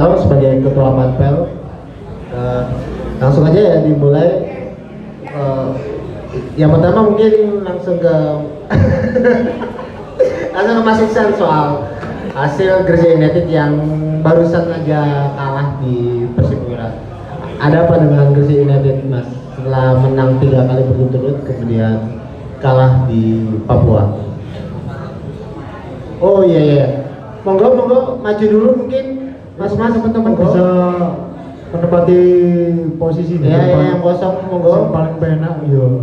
Taruh sebagai ketua panpel. Langsung aja ya dimulai. Yang pertama mungkin langsung ke langsung ke Mas Iksan soal hasil Gresik United yang barusan aja kalah di Persipura. Ada apa dengan Gresik United, Mas? Setelah menang 3 kali berturut-turut kemudian kalah di Papua. Oh iya iya. Monggo maju dulu mungkin Mas teman-teman bisa menempati posisi di depan yang kosong, monggo. yang paling penak yo.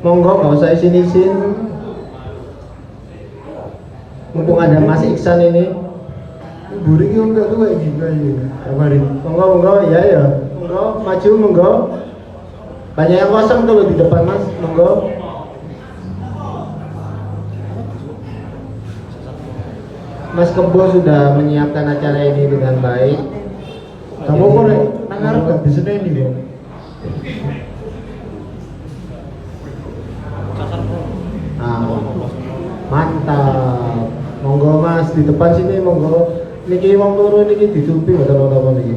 Monggo nggak usah isin-isin. Mumpung ada Mas Iksan ini. Buri ki enggak tuh iki kayak kabarin. Monggo ya. Monggo maju monggo. Banyak yang kosong tuh di depan Mas, monggo. Mas Kebo sudah menyiapkan acara ini dengan baik. Kamu kok nang ngarep gak bisa ini kok. Mantap. Monggo Mas di depan sini monggo. Niki wong loro niki ditutupi mboten apa niki.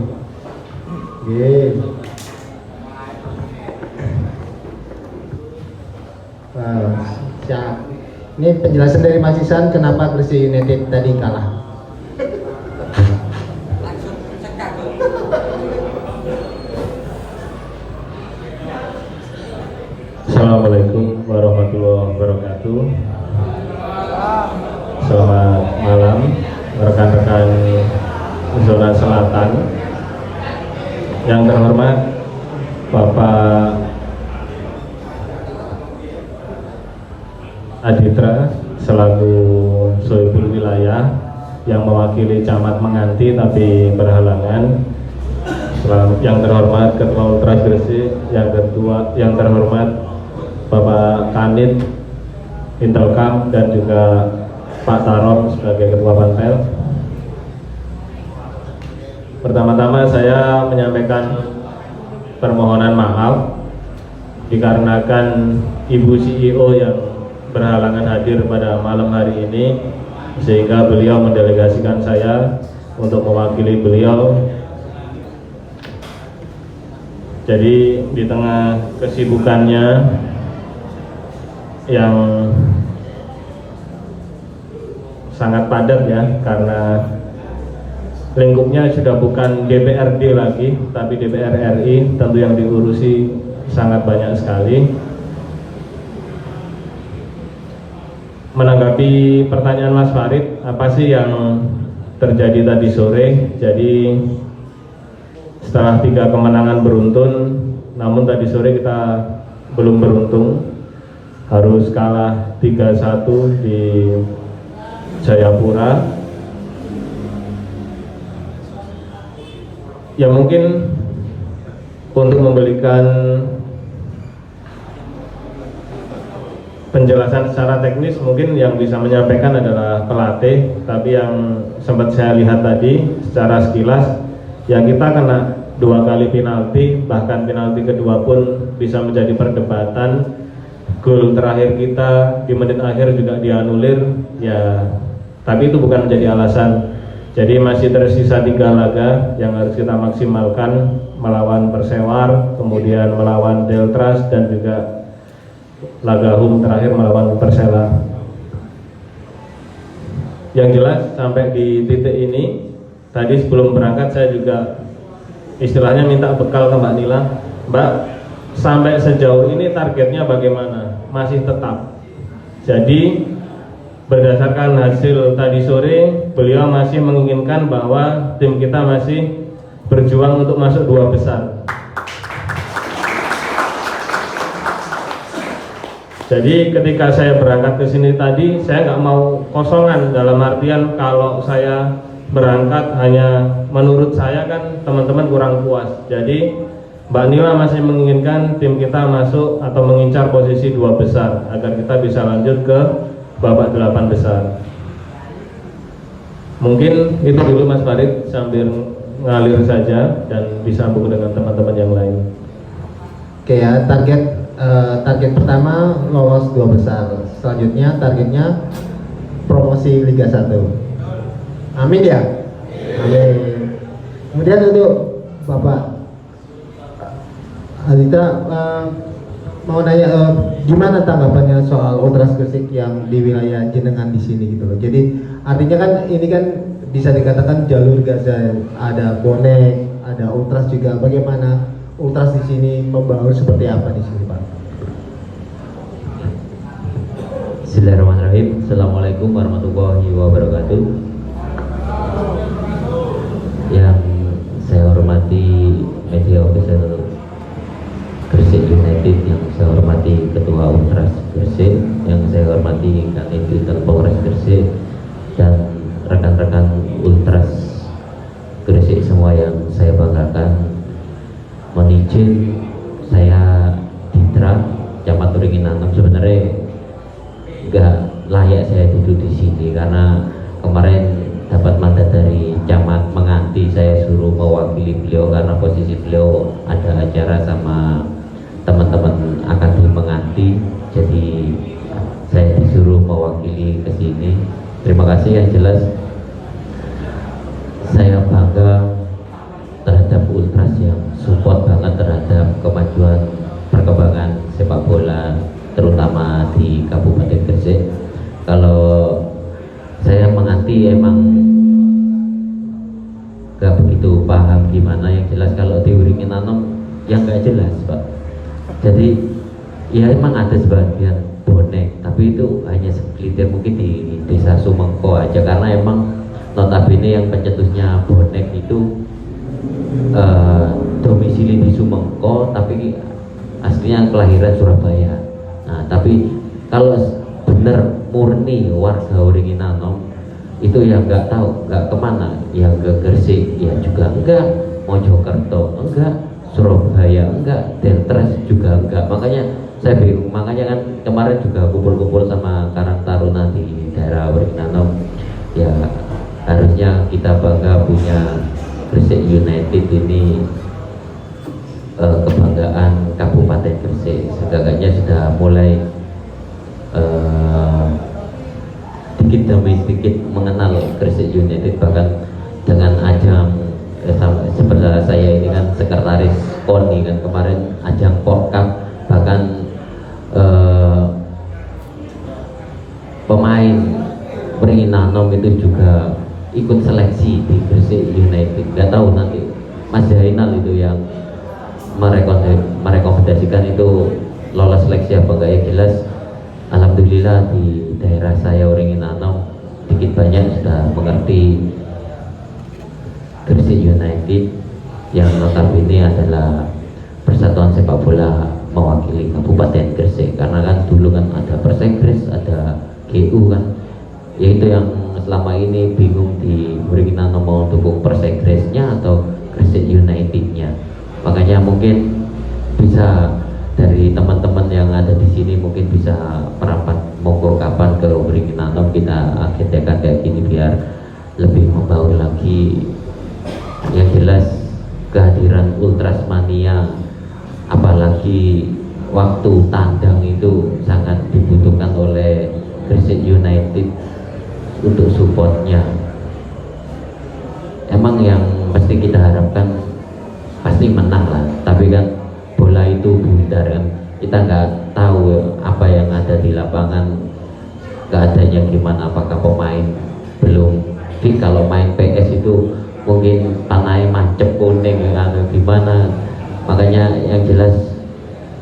Nggih. Siap. Ini penjelasan dari Mas Iksan kenapa Gresik United tadi kalah. Assalamualaikum warahmatullahi wabarakatuh. Selamat malam rekan-rekan zona selatan. Yang terhormat Bapak Aditra selaku Soebul Wilayah yang mewakili Camat Menganti tapi berhalangan. Yang terhormat Ketua Ultras Gresik, yang terhormat Bapak Kanit Intelkam dan juga Pak Tarom sebagai Ketua Panpel. Pertama-tama saya menyampaikan permohonan maaf dikarenakan Ibu CEO yang berhalangan hadir pada malam hari ini, sehingga beliau mendelegasikan saya untuk mewakili beliau. Jadi di tengah kesibukannya yang sangat padat ya, karena lingkupnya sudah bukan DPRD lagi tapi DPR RI, tentu yang diurusi sangat banyak sekali. Menanggapi pertanyaan Mas Farid, apa sih yang terjadi tadi sore? Jadi setelah 3 kemenangan beruntun, namun tadi sore kita belum beruntung, harus kalah 3-1 di Jayapura. Ya mungkin untuk memberikan penjelasan secara teknis mungkin yang bisa menyampaikan adalah pelatih, tapi yang sempat saya lihat tadi secara sekilas ya kita kena 2 kali penalti, bahkan penalti kedua pun bisa menjadi perdebatan. Gol terakhir kita di menit akhir juga dianulir ya, tapi itu bukan menjadi alasan. Jadi masih tersisa 3 laga yang harus kita maksimalkan, melawan Persewar, kemudian melawan Deltras, dan juga laga home terakhir melawan Persela. Yang jelas sampai di titik ini, tadi sebelum berangkat saya juga istilahnya minta bekal ke Mbak Nila. Mbak, sampai sejauh ini targetnya bagaimana? Masih tetap. Jadi berdasarkan hasil tadi sore, beliau masih menginginkan bahwa tim kita masih berjuang untuk masuk 2 besar. Jadi ketika saya berangkat ke sini tadi, saya nggak mau kosongan, dalam artian kalau saya berangkat hanya menurut saya kan teman-teman kurang puas. Jadi Mbak Nila masih menginginkan tim kita masuk atau mengincar posisi 2 besar agar kita bisa lanjut ke babak 8 besar. Mungkin itu dulu Mas Farid, sambil ngalir saja dan disambung dengan teman-teman yang lain. Oke ya, target pertama lolos 2 besar. Selanjutnya targetnya promosi Liga 1. Amin ya. Amin. Kemudian untuk Bapak Adita, mau nanya gimana tanggapannya soal Ultras Gresik yang di wilayah jenengan di sini gitu loh. Jadi artinya kan ini kan bisa dikatakan jalur Gaza, ada bonek, ada Ultras juga. Bagaimana Ultras di sini membaur seperti apa di sini, Pak? Bismillahirrahmanirrahim. Assalamualaikum warahmatullahi wabarakatuh. Yang saya hormati media official Gresik United, yang saya hormati Ketua Ultras Gresik, yang saya hormati Kanit Intel Polres Gresik, dan rekan-rekan Ultras Gresik semua yang saya banggakan. Mohon izin, saya Ditra Camat Uringin Anom. Sebenarnya nggak layak saya duduk di sini karena kemarin dapat mandat dari camat Menganti, saya suruh mewakili beliau karena posisi beliau ada acara sama teman-teman akademi Menganti, jadi saya disuruh mewakili ke sini. Terima kasih. Yang jelas saya bangga terhadap Ultras yang support banget terhadap kemajuan perkembangan sepak bola terutama di Kabupaten Gresik. Kalau saya Menganti emang gak begitu paham gimana, yang jelas kalau di Uringin Anom yang gak jelas Pak. Jadi ya emang ada sebagian bonek, tapi itu hanya segelintir mungkin di desa Sumengko aja, karena emang notabene yang pencetusnya bonek itu domisili di Sumengko tapi aslinya kelahiran Surabaya. Nah, tapi kalau benar murni warga Uringin Anom itu yang nggak tahu, nggak kemana, yang ke Gresik ya juga enggak, Mojokerto enggak, Surabaya enggak, Deltras juga enggak. Makanya saya bingung, makanya kan kemarin juga kumpul-kumpul sama Karang Taruna di daerah Uringin Anom. Ya harusnya kita bangga punya Gresik United ini, kebanggaan Kabupaten Gresik. Setidaknya sudah mulai sedikit demi sedikit mengenal Gresik United, bahkan dengan ajang sebelah saya ini kan sekretaris KONI kan, kemarin ajang Porkap, bahkan pemain Uringin Anom itu juga ikut seleksi di Gresik United. Gak tahu nanti Mas Jainal itu yang merekomendasikan itu lolos seleksi apa enggak. Yang jelas alhamdulillah di daerah saya Uringin Anom sedikit banyak sudah mengerti Gresik United yang notabene adalah persatuan sepak bola mewakili Kabupaten Gresik. Karena kan dulu kan ada Persegres, ada GU kan, yaitu yang selama ini bingung di Uringin Anom mau dukung Persegresnya atau Gresik Unitednya. Makanya mungkin bisa dari teman-teman yang ada di sini mungkin bisa merapat monggo kapan ke Uringin Anom, kita agendakan kayak gini biar lebih membaur lagi. Yang jelas kehadiran Ultrasmania apalagi waktu tandang itu sangat dibutuhkan oleh Gresik United untuk supportnya. Emang yang pasti kita harapkan pasti menang lah, tapi kan bola itu bundar kan, kita nggak tahu apa yang ada di lapangan keadaannya gimana, apakah pemain belum fit, kalau main PS itu mungkin tanahnya mancep kuning atau gimana. Makanya yang jelas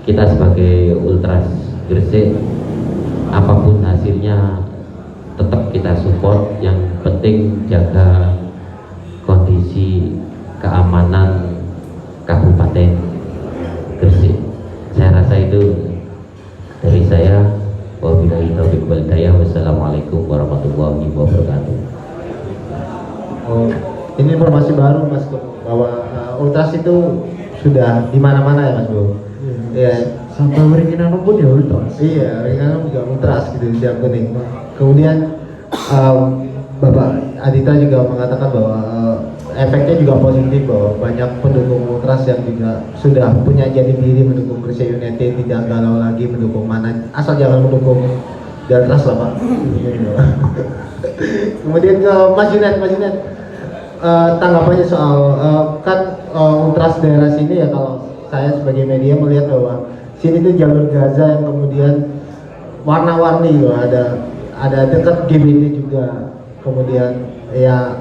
kita sebagai Ultras Gresik apapun hasilnya tetap kita support, yang penting jaga kondisi keamanan Kabupaten Gresik. Saya rasa itu dari saya. Wabillahi taufiq wal hidayah. Wassalamualaikum warahmatullahi wabarakatuh. Oh, ini informasi baru Mas bahwa Ultras itu sudah di mana-mana ya Mas Bro. Iya. Sampai Uringin Anom pun ya Ultras. Iya, Uringin Anom juga Ultras gitu di siap kuning. Kemudian Bapak Adita juga mengatakan bahwa efeknya juga positif, bahwa banyak pendukung Ultras yang juga sudah punya jati diri mendukung Gresik United, tidak galau lagi mendukung mana, asal jangan mendukung Deltras lah Pak. Kemudian ke Mas Junet, tanggapannya soal kan ultras daerah sini ya, kalau saya sebagai media melihat bahwa sini tuh jalur Gaza yang kemudian warna-warni loh, ada dekat GBT juga, kemudian ya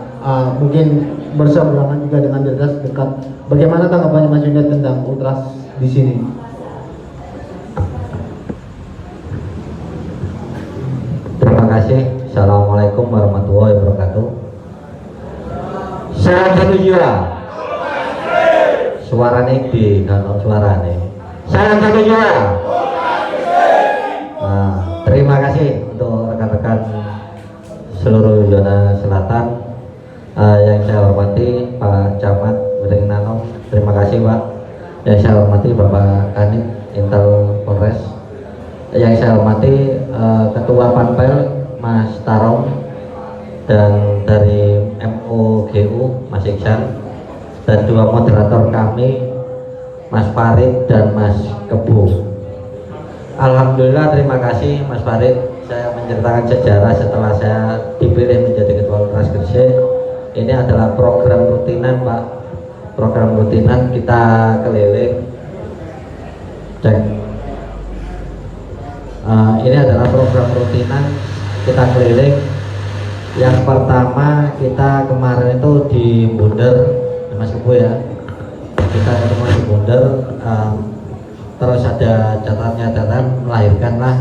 mungkin berseberangan juga dengan Deras dekat. Bagaimana tanggapannya Mas Yunus tentang ultras di sini? Terima kasih. Assalamualaikum warahmatullahi wabarakatuh. Salam satu jiwa. Suarane di kantor suarane. Salam satu jiwa. Terima kasih untuk rekan-rekan seluruh zona selatan yang saya hormati Pak Camat Wiringnano. Terima kasih Pak. Yang saya hormati Bapak Kanit Intel Polres. Yang saya hormati Ketua Panpel Mas Tarong, dan dari MOGU Mas Iksan, dan dua moderator kami Mas Farid dan Mas Kebu. Alhamdulillah, terima kasih Mas Farid. Saya menceritakan sejarah setelah saya dipilih menjadi Ketua Ultras Gresik. Ini adalah program rutinan Pak, program rutinan kita keliling. Ini adalah program rutinan kita keliling. Yang pertama kita kemarin itu di Bunder, Mas Kebu ya, kita ketemu di Bunder, terus ada catatan melahirkanlah.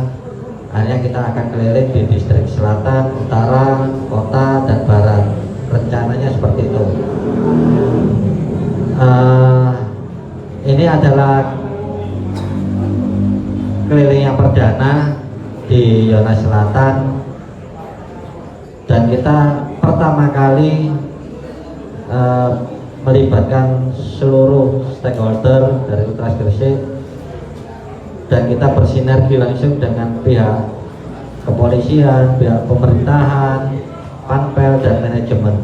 Akhirnya kita akan keliling di distrik selatan, utara, kota, dan barat. Rencananya seperti itu. Ini adalah keliling yang perdana di Yona Selatan, dan kita pertama kali melibatkan seluruh stakeholder dari Ultras Gresik, dan kita bersinergi langsung dengan pihak kepolisian, pihak pemerintahan, panpel, dan manajemen.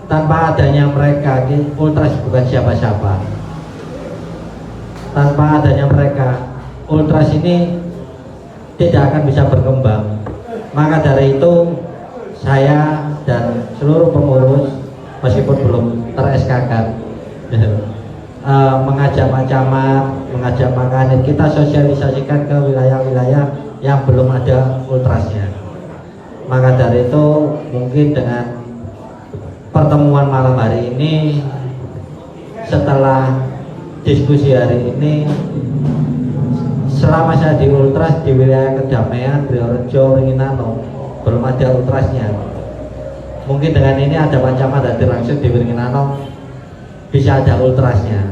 Tanpa adanya mereka, Ultras bukan siapa-siapa. Tanpa adanya mereka, Ultras ini tidak akan bisa berkembang. Maka dari itu saya dan seluruh pengurus, meskipun belum ter-SK-kan, mengajak Pak Camat, mengajak Pak Kanit, kita sosialisasikan ke wilayah-wilayah yang belum ada ultrasnya. Maka dari itu mungkin dengan pertemuan malam hari ini, setelah diskusi hari ini, selama saya di ultras di wilayah Kedamaian, Briorejo, Weringinano belum ada ultrasnya. Mungkin dengan ini ada Pak Camat hadir langsung di Weringinano, bisa ada ultrasnya.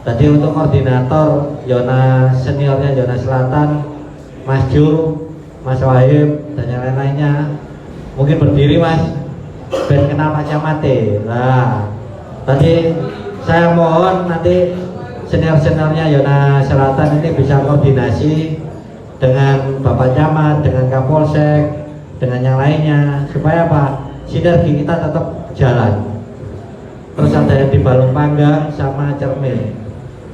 Tadi untuk koordinator Yona seniornya Yona Selatan, Mas Jur, Mas Wahib, dan yang lain-lainnya, mungkin berdiri Mas, ben kenal Pak Camat. Nah, tadi saya mohon nanti senior-seniornya Yona Selatan ini bisa koordinasi dengan Bapak Camat, dengan Kapolsek, dengan yang lainnya, supaya apa? Sinergi kita tetap jalan. Terus ada yang di Balung Panggang sama Cermin.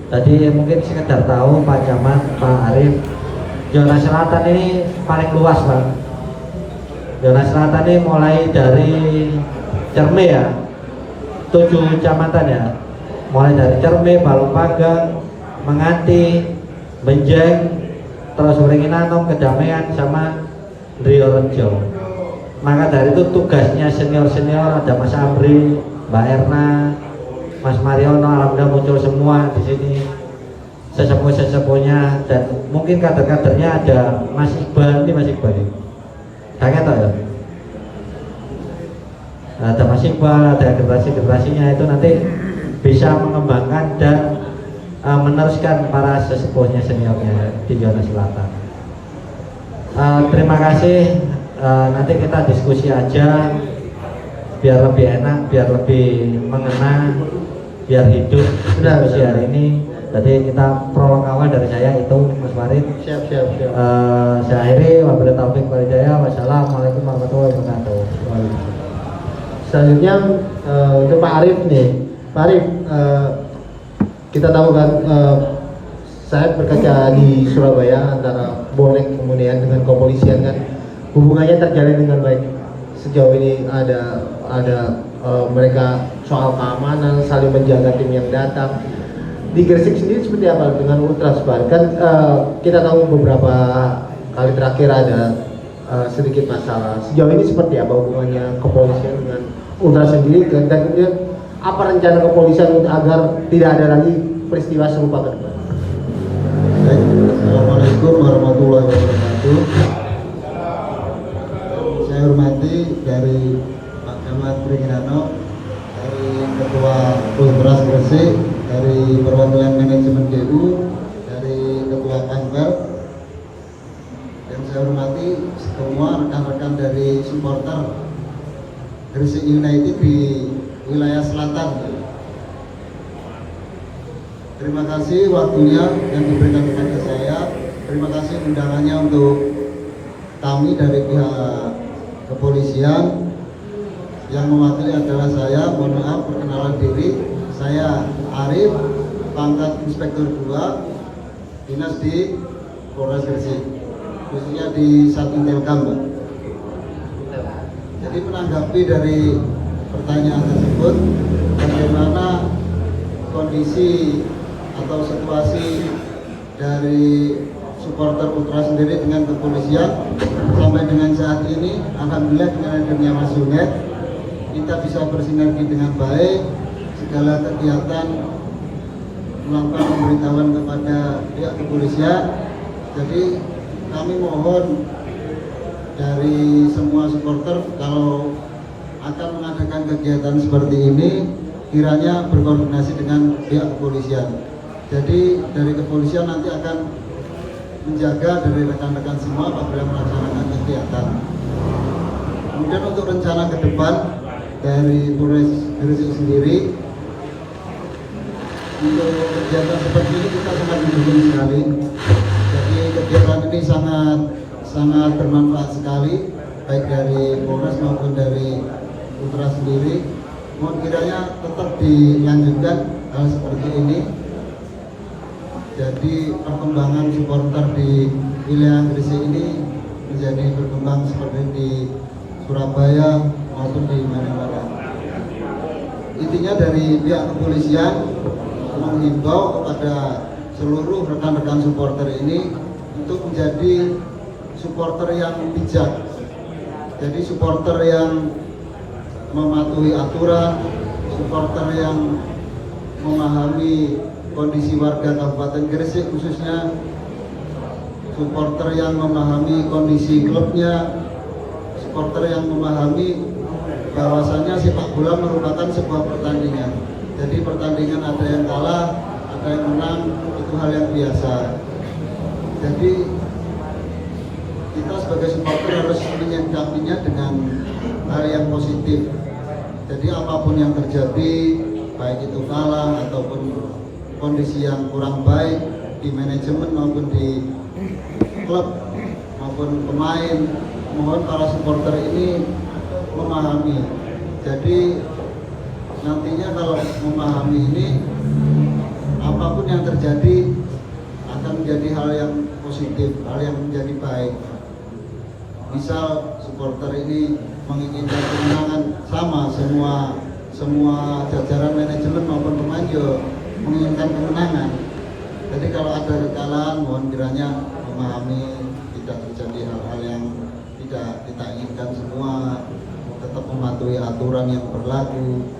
Tadi mungkin sekedar tahu Pak Camat, Pak Arif, Yona Selatan ini paling luas Pak. Yona Selatan ini mulai dari Cermin ya, 7 kecamatan ya, mulai dari Cermin, Balung Panggang, Menganti, Benjeng, terus Weringinano, Kedamaian, sama Briorejo. Maka dari itu tugasnya senior-senior, ada Mas Amri, Mbak Erna, Mas Mariono, alhamdulillah muncul semua di sini, sesepuh-sesepuhnya, dan mungkin kader-kadernya ada Mas Iqbal. Ini Mas Iqbal ini kakek tau ya, ada Mas Iqbal, ada generasi-generasinya, itu nanti bisa mengembangkan dan meneruskan para sesepuhnya seniornya di Yona Selatan. Terima kasih. Nanti kita diskusi aja biar lebih enak, biar lebih mengena, biar hidup diskusi hari ini. Jadi kita prolog awal dari saya itu Mas Farid. Siap. Saya akhiri, wabillahi taufiq wal hidayah. Wassalamualaikum warahmatullahi wabarakatuh. Selanjutnya untuk Pak Arif nih. Pak Arif, kita tahu kan saya berkaca di Surabaya antara Bonek kemudian dengan kepolisian kan hubungannya terjalin dengan baik. Sejauh ini ada ada mereka soal keamanan, saling menjaga tim yang datang. Di Gresik sendiri seperti apa dengan Ultras Pak? Kan kita tahu beberapa kali terakhir ada sedikit masalah. Sejauh ini seperti apa hubungannya kepolisian dengan Ultras sendiri, dan kemudian apa rencana kepolisian agar tidak ada lagi peristiwa serupa ke depan? Baik, Assalamualaikum warahmatullahi wabarakatuh. Saya hormati dari Pak Camat Pringirano, dari Ketua Ultras Gresik, dari perwakilan manajemen GU, dari Ketua Panpel, dan saya hormati semua rekan-rekan dari supporter Gresik United di wilayah selatan. Terima kasih waktunya yang diberikan kepada saya. Terima kasih undangannya untuk kami dari pihak kepolisian. Yang mewakili adalah saya. Mohon maaf, perkenalan diri. Saya Arif, pangkat Inspektur 2, dinas di Polres Gresik, khususnya di Satintelkam, Pak. Jadi menanggapi dari pertanyaan tersebut, bagaimana kondisi atau situasi dari supporter Ultras sendiri dengan kepolisian sampai dengan saat ini, alhamdulillah dengan adanya Mas Junet, kita bisa bersinergi dengan baik. Segala kegiatan melakukan pemberitahuan kepada pihak kepolisian. Jadi kami mohon dari semua supporter kalau akan mengadakan kegiatan seperti ini, kiranya berkoordinasi dengan pihak kepolisian. Jadi dari kepolisian nanti akan menjaga dari rekan-rekan semua apabila melaksanakan kegiatan. Kemudian untuk rencana ke depan dari Polres Gresik sendiri, untuk kegiatan seperti ini kita sangat mendukung sekali. Jadi kegiatan ini sangat bermanfaat sekali, baik dari Polres maupun dari Ultras sendiri. Mohon kiranya tetap dilanjutkan hal seperti ini. Jadi perkembangan supporter di wilayah Gresik ini menjadi berkembang seperti di Surabaya maupun di mana-mana. Intinya dari pihak kepolisian menghimbau kepada seluruh rekan-rekan supporter ini untuk menjadi supporter yang bijak. Jadi supporter yang mematuhi aturan, supporter yang memahami kondisi warga Kabupaten Gresik, khususnya supporter yang memahami kondisi klubnya, supporter yang memahami bahwasannya sepak bola merupakan sebuah pertandingan. Jadi pertandingan ada yang kalah, ada yang menang, itu hal yang biasa. Jadi kita sebagai supporter harus menyikapinya dengan hal yang positif. Jadi apapun yang terjadi, baik itu kalah ataupun kondisi yang kurang baik di manajemen maupun di klub maupun pemain, mohon para supporter ini memahami. Jadi nantinya kalau memahami ini, apapun yang terjadi akan menjadi hal yang positif, hal yang menjadi baik. Misal supporter ini menginginkan kemenangan, sama semua jajaran manajemen maupun pemain juga menginginkan kemenangan. Jadi kalau ada kekalahan, mohon kiranya memahami, tidak terjadi hal-hal yang tidak kita inginkan semua, tetap mematuhi aturan yang berlaku.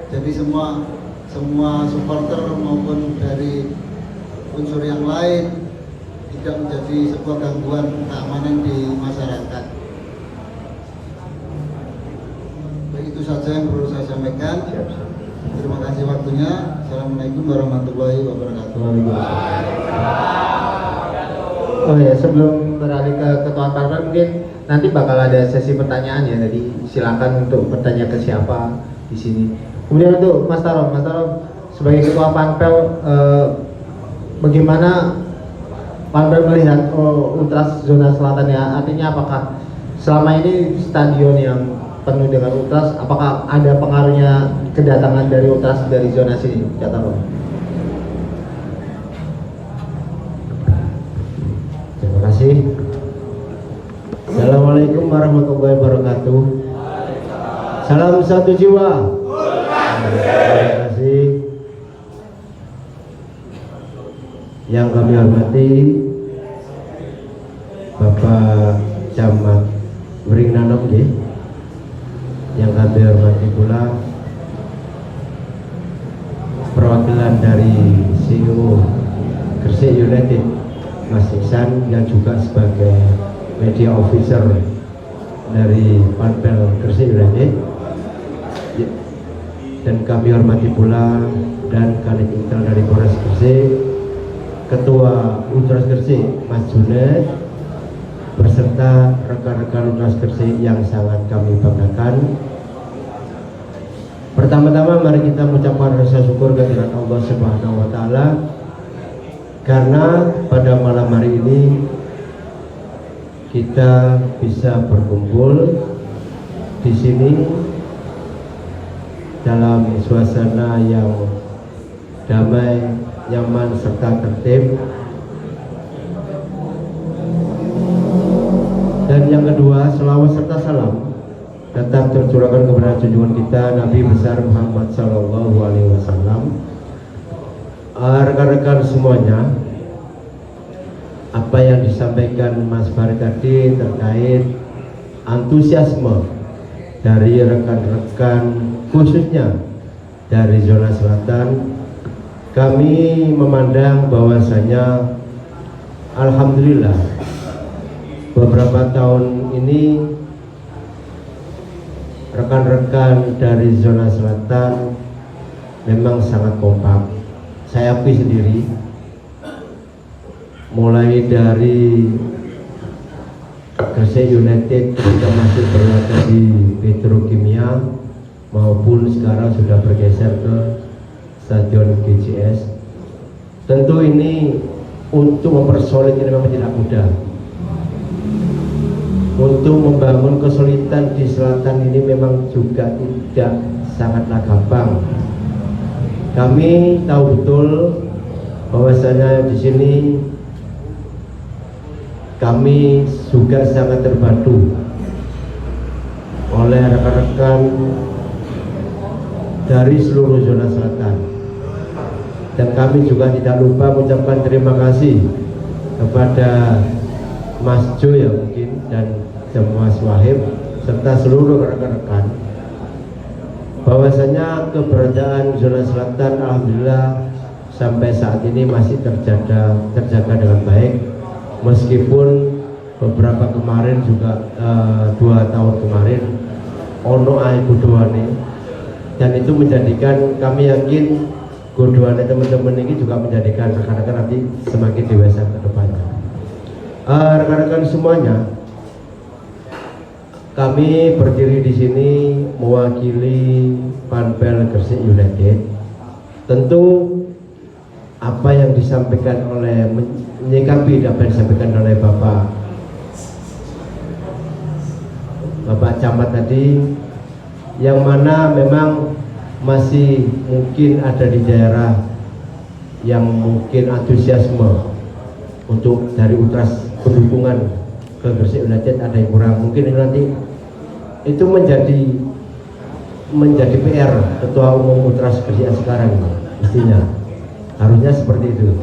Jadi semua supporter maupun dari unsur yang lain tidak menjadi sebuah gangguan keamanan di masyarakat. Itu saja yang perlu saya sampaikan. Terima kasih waktunya. Assalamualaikum warahmatullahi wabarakatuh. Oh ya, sebelum beralih ke Ketua Panpel, mungkin nanti bakal ada sesi pertanyaan ya. Jadi silakan untuk bertanya ke siapa di sini. Kemudian untuk Mas Tarom sebagai Ketua Panpel, bagaimana Panpel melihat Ultras zona selatan ya? Artinya apakah selama ini stadion yang penuh dengan Ultras, apakah ada pengaruhnya kedatangan dari Ultras dari zona sini? Terima kasih. Assalamualaikum warahmatullahi wabarakatuh. Salam satu jiwa. Terima kasih. Yang kami hormati Bapak Camat Mering Nanom, yang kami hormati pula perwakilan dari CEO Gresik United Mas Iksan, yang juga sebagai media officer dari Panpel Gresik United, dan kami hormati pula dan Kanit Intel dari Polres Gresik, Ketua Ultras Gresik Mas Junet, beserta rekan-rekan Ultras Gresik yang sangat kami banggakan. Pertama-tama mari kita mengucapkan rasa syukur kehadirat Allah Subhanahu wa taala, karena pada malam hari ini kita bisa berkumpul di sini dalam suasana yang damai, nyaman serta tertib. Dan yang kedua, selawat serta salam tetap tercurahkan kepada junjungan kita Nabi besar Muhammad Sallallahu Alaihi Wasallam. Rekan-rekan semuanya, apa yang disampaikan Mas Farid tadi terkait antusiasme dari rekan-rekan khususnya dari zona selatan, kami memandang bahwasanya alhamdulillah beberapa tahun ini rekan-rekan dari zona selatan memang sangat kompak. Saya akui sendiri, mulai dari Gresik United ketika masih berlaga di Petrokimia maupun sekarang sudah bergeser ke Stadion GJS. Tentu ini untuk mempersolid ini memang tidak mudah. Untuk membangun kesulitan di selatan ini memang juga tidak sangatlah gampang. Kami tahu betul bahwasanya di sini kami juga sangat terbantu oleh rekan-rekan dari seluruh zona selatan, dan kami juga tidak lupa mengucapkan terima kasih kepada Mas Jo ya mungkin, dan Mas Wahib serta seluruh rekan-rekan, bahwasanya keberadaan zona selatan alhamdulillah sampai saat ini masih terjaga dengan baik, meskipun beberapa kemarin juga 2 tahun kemarin ono ae kudoane, dan itu menjadikan kami yakin kudoane teman-teman ini juga menjadikan rekan-rekan nanti semakin dewasa ke depannya. Rekan-rekan semuanya, kami berdiri di sini mewakili Panpel Gresik United. Tentu apa yang disampaikan oleh menyikapi apa yang disampaikan oleh Bapak Camat tadi, yang mana memang masih mungkin ada di daerah yang mungkin antusiasme untuk dari Ultras pendukungan ke Gresik United ada yang kurang, mungkin ini nanti itu menjadi PR Ketua Umum Ultras Gresik sekarang, mestinya harusnya seperti itu.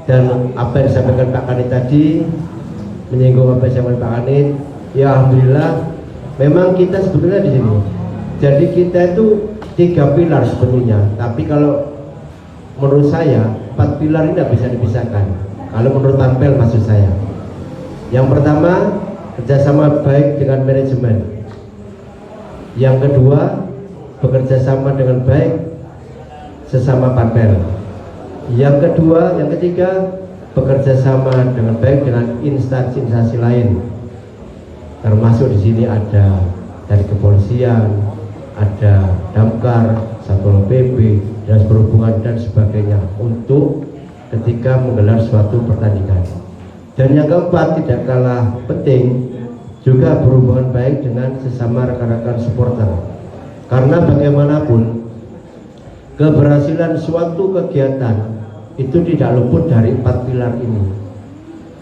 Dan apa yang disampaikan Pak Kanit tadi menyinggung apa yang disampaikan Pak Kanit, ya alhamdulillah memang kita sebetulnya di sini. Jadi kita itu 3 pilar sebetulnya, tapi kalau menurut saya 4 pilar ini tidak bisa dipisahkan. Kalau menurut Panpel maksud saya, yang pertama kerjasama baik dengan manajemen, yang kedua bekerja sama dengan baik sesama Panpel, yang ketiga bekerja sama dengan baik dengan instansi-instansi lain, termasuk di sini ada dari kepolisian, ada Damkar, Satpol PP, Dinas Perhubungan dan sebagainya, untuk ketika menggelar suatu pertandingan. Dan yang keempat tidak kalah penting, juga berhubungan baik dengan sesama rekan-rekan supporter, karena bagaimanapun keberhasilan suatu kegiatan itu tidak luput dari 4 pilar ini.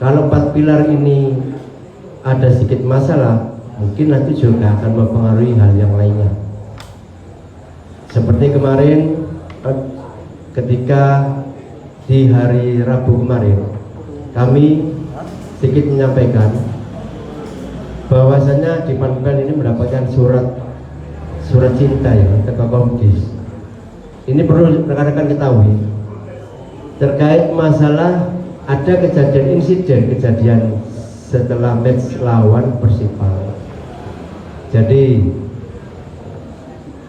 Kalau 4 pilar ini ada sedikit masalah, mungkin nanti juga akan mempengaruhi hal yang lainnya. Seperti kemarin ketika di hari Rabu kemarin kami sedikit menyampaikan bahwasanya di Panpel ini mendapatkan surat cinta ya ke Komdis. Ini perlu rekan-rekan ketahui terkait masalah ada kejadian setelah match lawan Persipal. Jadi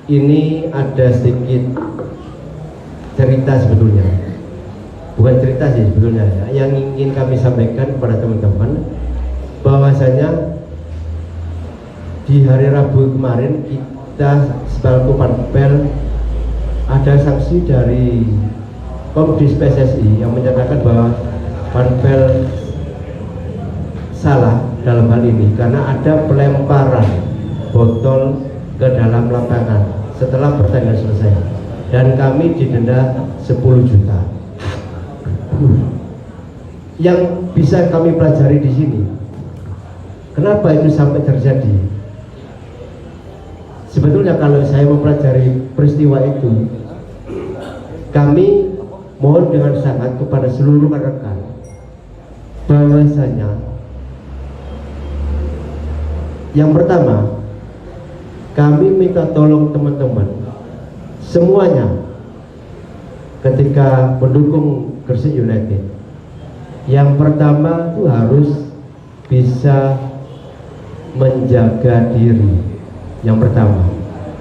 ini ada sedikit cerita sebetulnya, bukan cerita sih sebetulnya ya, yang ingin kami sampaikan kepada teman-teman bahwasanya di hari Rabu kemarin kita selaku Panpel ada sanksi dari Komdis PSSI yang menyatakan bahwa Panpel salah dalam hal ini karena ada pelemparan botol ke dalam lapangan setelah pertandingan selesai dan kami didenda 10 juta. Yang bisa kami pelajari di sini, kenapa itu sampai terjadi? Sebetulnya kalau saya mempelajari peristiwa itu, kami mohon dengan sangat kepada seluruh rekan bahwasanya yang pertama, kami minta tolong teman-teman semuanya ketika mendukung Gresik United. Yang pertama itu harus bisa menjaga diri. Yang pertama.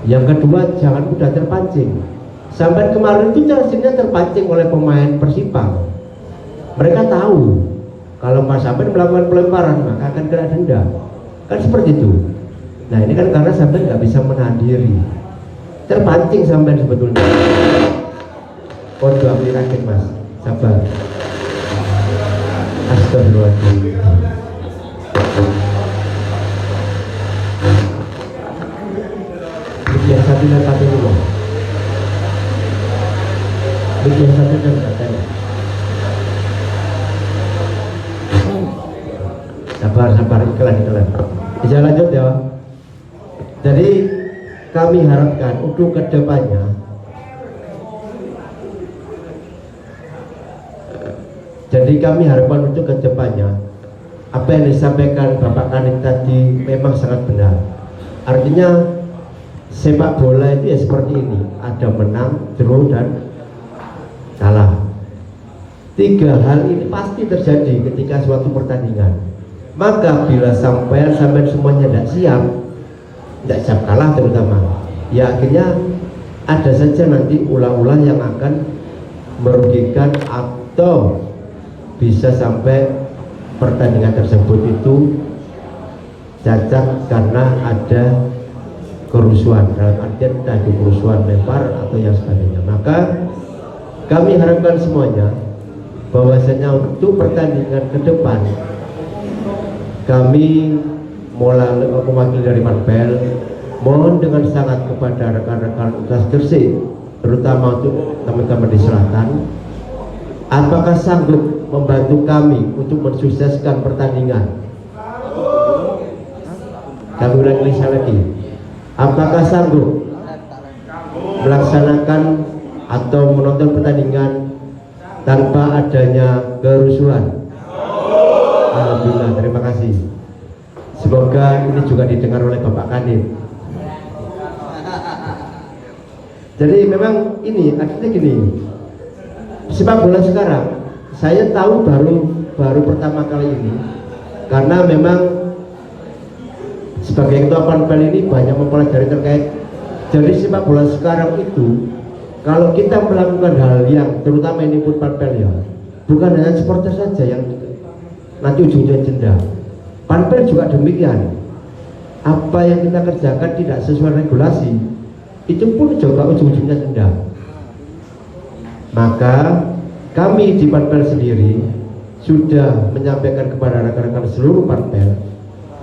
Yang kedua, jangan mudah terpancing. Sampai kemarin itu Chelsea terpancing oleh pemain Persipal. Mereka tahu kalau Mas Sampai melakukan pelemparan maka akan kena denda. Kan seperti itu. Nah ini kan karena Sampai nggak bisa menahan diri, terpancing Sampai sebetulnya. Kode ambil rakit Mas, sabar. Astagfirullahaladzim. Yang satu dan satu dulu. Yang satu dan satu. Sabar, iklan. Bisa lanjut ya. Jadi kami harapkan untuk kedepannya, apa yang disampaikan Bapak Kanit tadi memang sangat benar. Artinya sepak bola itu ya seperti ini, ada menang, draw dan kalah. 3 hal ini pasti terjadi ketika suatu pertandingan. Maka bila sampai semuanya tidak siap kalah terutama, ya akhirnya ada saja nanti ulah-ulah yang akan merugikan atau bisa sampai pertandingan tersebut itu cacat karena ada kerusuhan, dalam artian tadi kerusuhan lempar atau yang sebagainya. Maka kami harapkan semuanya bahwasanya untuk pertandingan ke depan kami mewakili dari Panpel mohon dengan sangat kepada rekan-rekan Ultras Gresik, terutama untuk teman-teman di selatan, apakah sanggup membantu kami untuk mensukseskan pertandingan? Kami ulangi lagi, apakah sanggup melaksanakan atau menonton pertandingan tanpa adanya kerusuhan? Alhamdulillah, terima kasih. Semoga ini juga didengar oleh Bapak Kanit. Jadi memang ini artinya gini, sepak bola sekarang saya tahu baru pertama kali ini karena memang sebagai ketua Panpel ini banyak mempelajari terkait. Jadi sepak bola sekarang itu kalau kita melakukan hal yang terutama ini pun Panpel ya, bukan hanya supporter saja yang nanti ujungnya denda. Panpel juga demikian. Apa yang kita kerjakan tidak sesuai regulasi, itu pun juga ujung-ujungnya denda. Maka kami di Panpel sendiri sudah menyampaikan kepada rekan-rekan seluruh Panpel,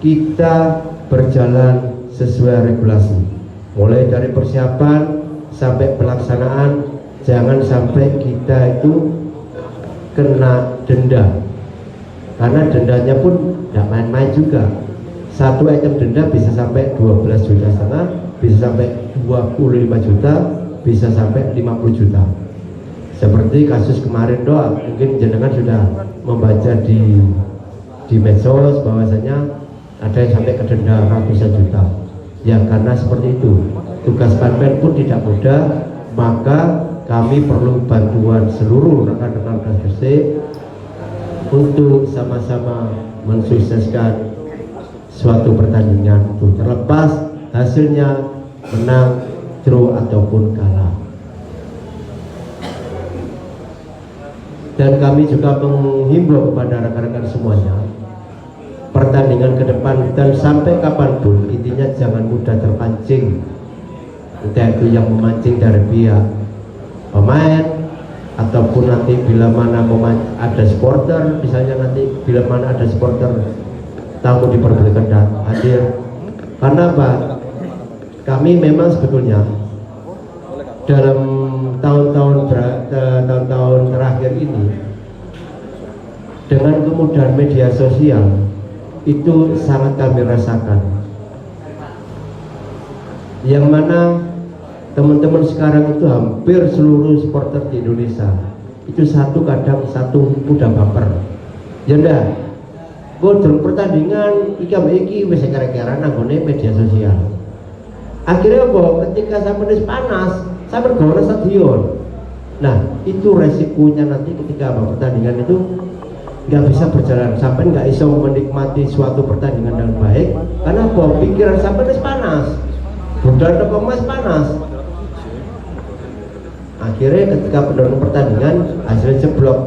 kita berjalan sesuai regulasi. Mulai dari persiapan sampai pelaksanaan, jangan sampai kita itu kena denda. Karena dendanya pun tidak main-main juga. Satu item denda bisa sampai 12,5 juta, bisa sampai 25 juta, bisa sampai 50 juta. Seperti kasus kemarin doang, mungkin jenengan sudah membaca di medsos bahwasanya ada yang sampai ke denda ratusan juta. Ya karena seperti itu, tugas Panpen pun tidak mudah, maka kami perlu bantuan seluruh rekan-rekan Gresik untuk sama-sama mensukseskan suatu pertandingan itu, terlepas hasilnya menang, draw ataupun kalah. Dan kami juga menghimbau kepada rekan-rekan semuanya, pertandingan ke depan dan sampai kapanpun intinya jangan mudah terpancing, entah itu yang memancing dari pihak pemain ataupun nanti bila mana ada supporter, misalnya nanti bila mana ada supporter tamu diperbolehkan hadir. Karena apa? Kami memang sebetulnya dalam tahun-tahun terakhir ini dengan kemudahan media sosial itu sangat kami rasakan, yang mana teman-teman sekarang itu hampir seluruh supporter di Indonesia itu kadang satu mudah baper ya ndak, dalam pertandingan iki wis kira-kira nanggone media sosial. Akhirnya apa? Ketika sampai panas sampai gol stadion. Nah itu resikonya nanti ketika pertandingan itu nggak bisa berjalan, sampai nggak bisa menikmati suatu pertandingan dengan baik. Karena apa? Pikiran sampai panas, budal pemain panas. Akhirnya ketika penonton pertandingan hasilnya jeblok.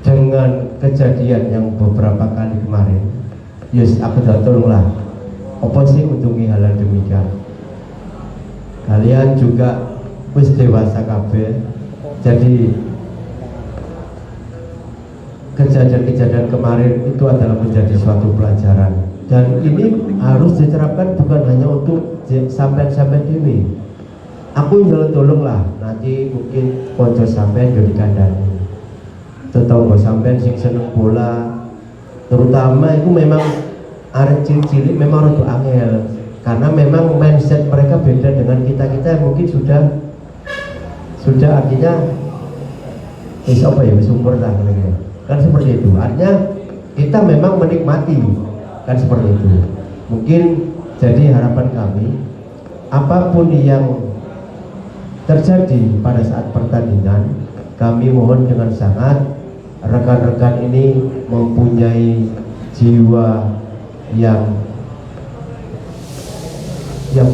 Dengan kejadian yang beberapa kali kemarin, yes aku dah tolonglah. Apa sih untungi hal demikian? Kalian juga wis dewasa kabeh, jadi kejadian-kejadian kemarin itu adalah menjadi suatu pelajaran, dan ini harus diterapkan bukan hanya untuk sampai dewi. Aku jalan tolonglah, nanti mungkin konco sampai jadi kandani tetangga sampai sing seneng bola, terutama itu memang arek cilik-cilik memang rada angel, karena memang mindset mereka beda dengan kita yang mungkin sudah artinya apa ya, umur lah kan seperti itu. Artinya kita memang menikmati kan seperti itu. Mungkin jadi harapan kami, apapun yang terjadi pada saat pertandingan, kami mohon dengan sangat rekan-rekan ini mempunyai jiwa yang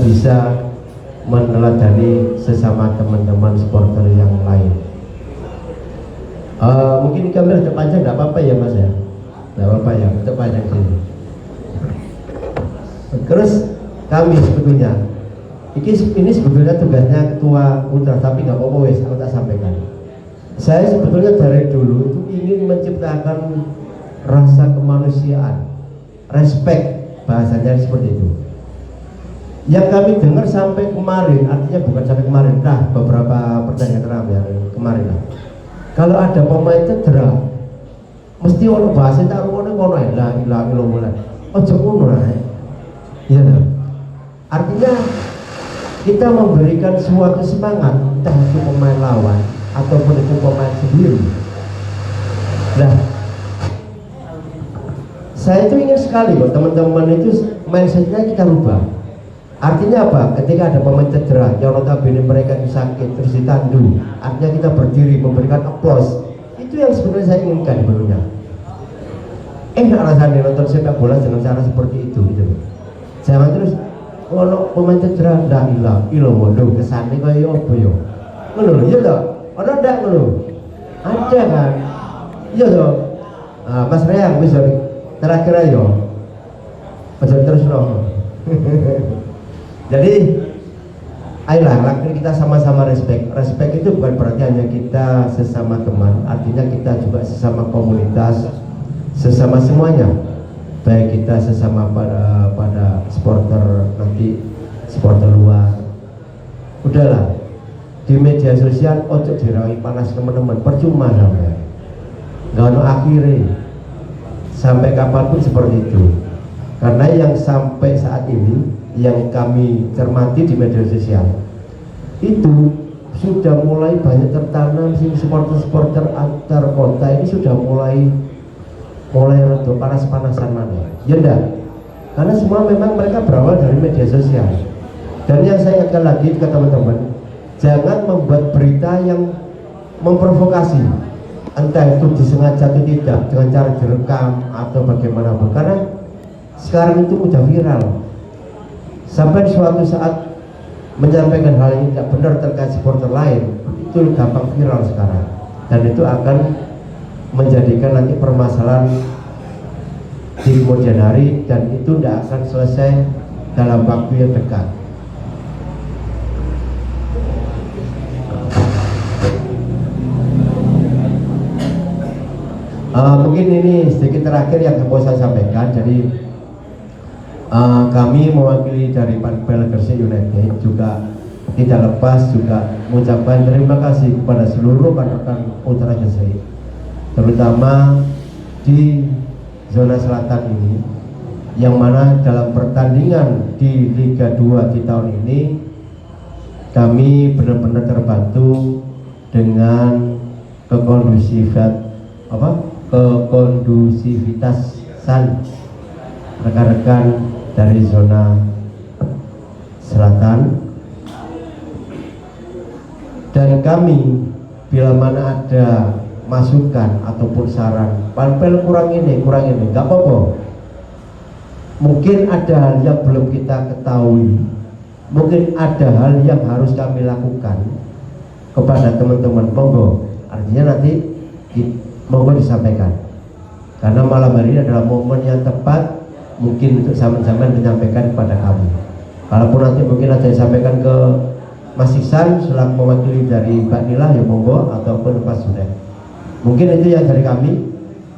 bisa meneladani sesama teman-teman supporter yang lain. Mungkin kamera sudah panjang, tidak apa-apa ya mas ya, tidak apa-apa ya, untuk panjang sini. Terus kami sebetulnya ini sebetulnya tugasnya ketua ultra, tapi nggak apa-apa wes, aku tak sampaikan. Saya sebetulnya dari dulu itu ingin menciptakan rasa kemanusiaan, respect, bahasanya seperti itu. Yang kami dengar sampai kemarin, artinya bukan sampai kemarin, beberapa pertandingan terakhir kemarin lah. Kalau ada pemain cedera, mesti orang bahasa tak ngono lah, mulai. Ojo ngono lah. Iya dah. Artinya kita memberikan suatu semangat, entah itu pemain lawan ataupun itu pemain sendiri. Nah, saya itu ingin sekali kok teman-teman itu mindsetnya kita rubah. Artinya apa? Ketika ada pemain cedera, yang notabene mereka itu sakit terus ditandu, artinya kita berdiri memberikan aplaus. Itu yang sebenarnya saya inginkan sebelumnya. Rasanya nonton sepak bola dengan cara seperti itu gitu. Jangan terus kalau pemain cedera ndak ilang waduh kesane kaya apa yo. Ngono lho, iya toh? Ana ndak ngono? Ada kan? Iya toh. Mas Reyang wis terakhir ayo. Aja terus no. Jadi ayolah kita sama-sama respect. Respect itu bukan berarti hanya kita sesama teman, artinya kita juga sesama komunitas, sesama semuanya. Baik kita sesama pada supporter, nanti supporter luar. Udahlah, di media sosial ojo dirawi panas teman-teman, percuma sampai nggak ada akhirnya sampai kapanpun seperti itu. Karena yang sampai saat ini yang kami cermati di media sosial itu sudah mulai banyak tertanam, si supporter-supporter antar kota ini sudah mulai untuk panas-panasan mana ya enggak, karena semua memang mereka berawal dari media sosial. Dan yang saya ingatkan lagi ke teman-teman, jangan membuat berita yang memprovokasi, entah itu disengaja atau tidak, dengan cara direkam atau bagaimanapun, karena sekarang itu mudah viral. Sampai suatu saat menyampaikan hal yang tidak benar terkait supporter lain, itu gampang viral sekarang, dan itu akan menjadikan nanti permasalahan di kemudian hari, dan itu tidak akan selesai dalam waktu yang dekat. Mungkin ini sedikit terakhir yang mau saya sampaikan. Jadi kami mewakili dari Panpel Gresik United juga tidak lepas juga mengucapkan terima kasih kepada seluruh rekan Putra Gresik, terutama di zona selatan ini, yang mana dalam pertandingan di Liga 2 di tahun ini kami benar-benar terbantu dengan kekondusivitasan rekan-rekan dari zona selatan. Dan kami bila mana ada masukan ataupun saran, Panpel kurang ini, nggak apa-apa. Mungkin ada hal yang belum kita ketahui, mungkin ada hal yang harus kami lakukan kepada teman-teman, monggo. Artinya nanti monggo disampaikan, karena malam hari ini adalah momen yang tepat mungkin untuk sama-sama menyampaikan kepada kami. Kalaupun nanti mungkin ada yang sampaikan ke Mas Iksan selaku mewakili dari Mbak Nila, ya monggo, ataupun Pak Sudet. Mungkin itu yang dari kami,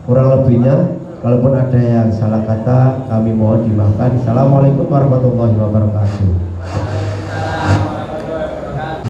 kurang lebihnya kalaupun ada yang salah kata kami mohon dimaafkan. Assalamualaikum warahmatullahi wabarakatuh.